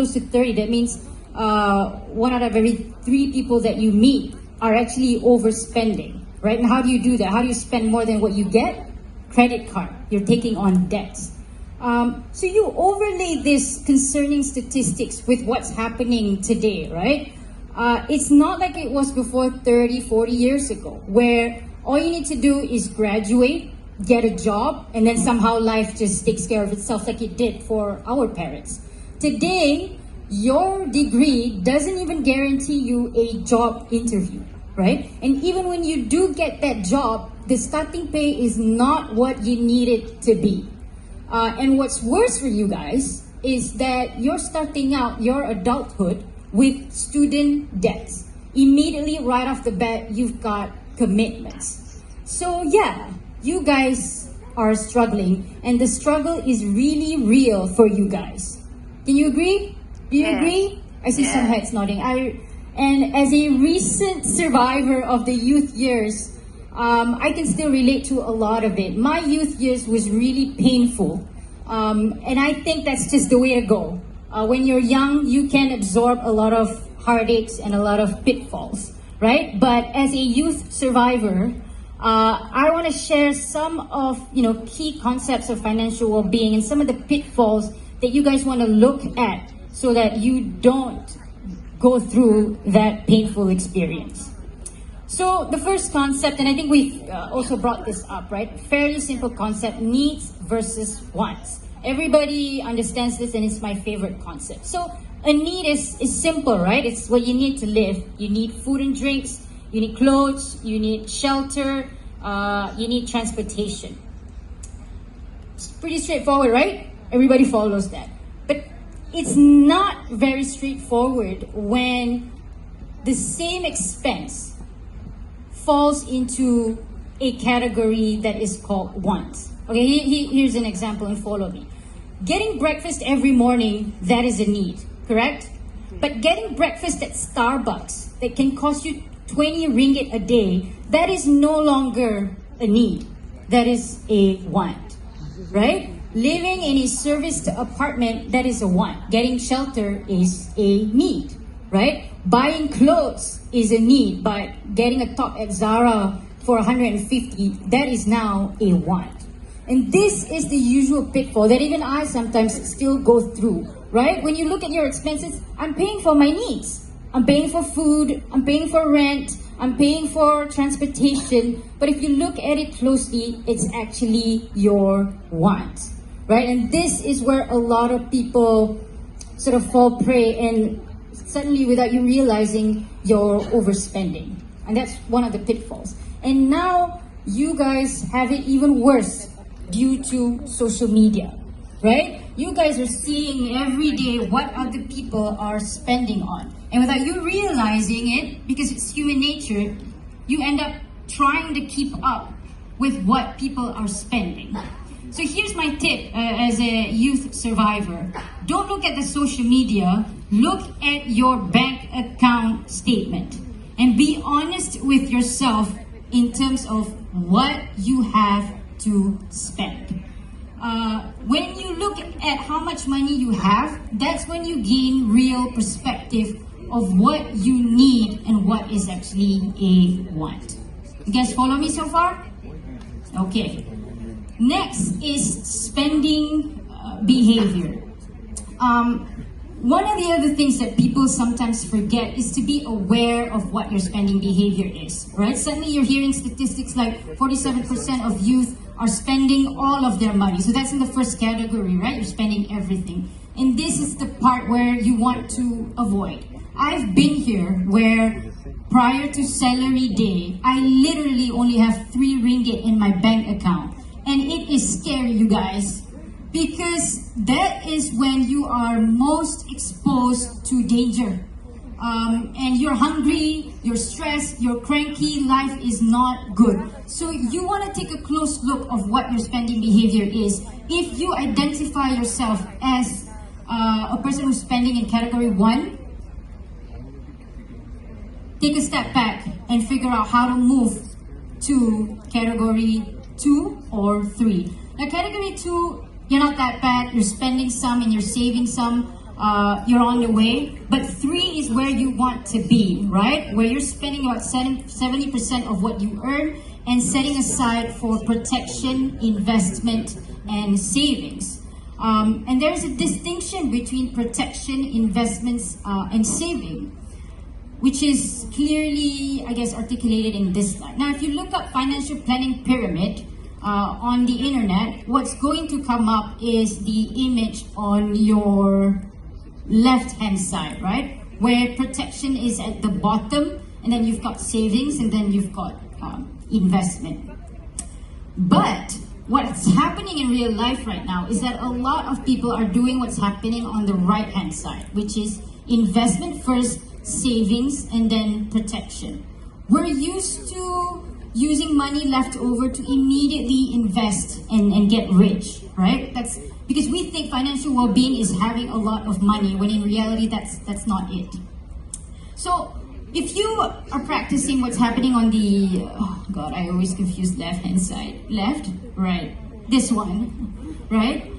close to 30, that means one out of every 3 people that you meet are actually overspending, right? And how do you do that? How do you spend more than what you get? Credit card. You're taking on debts. So you overlay this concerning statistics with what's happening today, right? It's not like it was before 30, 40 years ago, where all you need to do is graduate, get a job, and then somehow life just takes care of itself like it did for our parents. Today, your degree doesn't even guarantee you a job interview, right? And even when you do get that job, the starting pay is not what you need it to be. And what's worse for you guys is that you're starting out your adulthood with student debts. Immediately right off the bat, you've got commitments. So yeah, you guys are struggling, and the struggle is really real for you guys. Can you agree? Do you agree? I see some heads nodding. And as a recent survivor of the youth years, I can still relate to a lot of it. My youth years was really painful. And I think that's just the way to go. When you're young, you can absorb a lot of heartaches and a lot of pitfalls, right? But as a youth survivor, I want to share some of key concepts of financial well-being and some of the pitfalls that you guys want to look at so that you don't go through that painful experience. So the first concept, and I think we've also brought this up, right? Fairly simple concept, needs versus wants. Everybody understands this, and it's my favorite concept. So a need is simple, right? It's what you need to live. You need food and drinks, you need clothes, you need shelter, you need transportation. It's pretty straightforward, right? Everybody follows that. But it's not very straightforward when the same expense falls into a category that is called wants. Okay, here's an example, and follow me. Getting breakfast every morning, that is a need, correct? But getting breakfast at Starbucks that can cost you 20 ringgit a day, that is no longer a need. That is a want, right? Living in a serviced apartment, that is a want. Getting shelter is a need, right? Buying clothes is a need, but getting a top at Zara for 150, that is now a want. And this is the usual pitfall that even I sometimes still go through, right? When you look at your expenses, I'm paying for my needs. I'm paying for food, I'm paying for rent, I'm paying for transportation. But if you look at it closely, it's actually your want, right? And this is where a lot of people sort of fall prey, and suddenly without you realizing, you're overspending. And that's one of the pitfalls. And now you guys have it even worse due to social media, right? You guys are seeing every day what other people are spending on. And without you realizing it, because it's human nature, you end up trying to keep up with what people are spending. So here's my tip as a youth survivor. Don't look at the social media, look at your bank account statement and be honest with yourself in terms of what you have to spend. When you look at how much money you have, that's when you gain real perspective of what you need and what is actually a want. You guys follow me so far? Okay. Next is spending behavior. One of the other things that people sometimes forget is to be aware of what your spending behavior is, right? Suddenly you're hearing statistics like 47% of youth are spending all of their money. So that's in the first category, right? You're spending everything. And this is the part where you want to avoid. I've been here where prior to salary day, I literally only have 3 ringgit in my bank account. And it is scary, you guys, because that is when you are most exposed to danger. And you're hungry, you're stressed, you're cranky, life is not good. So you want to take a close look of what your spending behavior is. If you identify yourself as a person who's spending in category 1, take a step back and figure out how to move to category 2 or 3. Now category 2, you're not that bad, you're spending some and you're saving some. you're on the way. But 3 is where you want to be, right? Where you're spending about 70% of what you earn and setting aside for protection, investment, and savings. And there's a distinction between protection, investments, and saving, which is clearly, I guess, articulated in this slide. Now, if you look up financial planning pyramid on the internet, what's going to come up is the image on your left-hand side, right? Where protection is at the bottom, and then you've got savings, and then you've got investment. But what's happening in real life right now is that a lot of people are doing what's happening on the right-hand side, which is investment first, savings, and then protection. We're used to using money left over to immediately invest and get rich, right? That's because we think financial well-being is having a lot of money, when in reality that's not it. So if you are practicing what's happening on the, oh God, I always confuse left-hand side. Left, right, this one, right?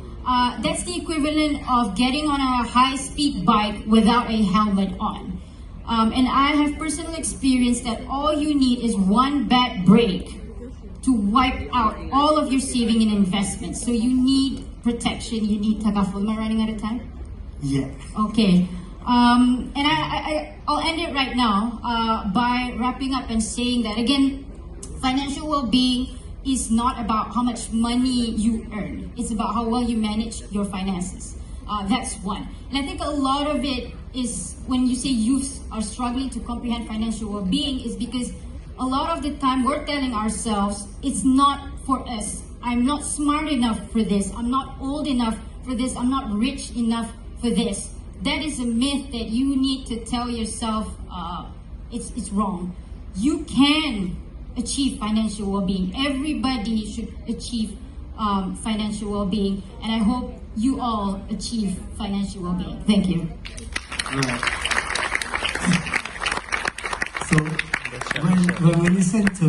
That's the equivalent of getting on a high-speed bike without a helmet on. And I have personal experience that all you need is one bad break to wipe out all of your saving and investments. So you need protection, you need takaful. Am I running out of time? Yeah. Okay. And I'll end it right now by wrapping up and saying that, again, financial well-being is not about how much money you earn. It's about how well you manage your finances. That's one. And I think a lot of it is, when you say youth are struggling to comprehend financial well-being, is because a lot of the time we're telling ourselves it's not for us. I'm not smart enough for this. I'm not old enough for this. I'm not rich enough for this. That is a myth that you need to tell yourself it's wrong. You can achieve financial well-being. Everybody should achieve financial well-being, and I hope you all achieve financial well-being. Thank you. Right. So when we listen to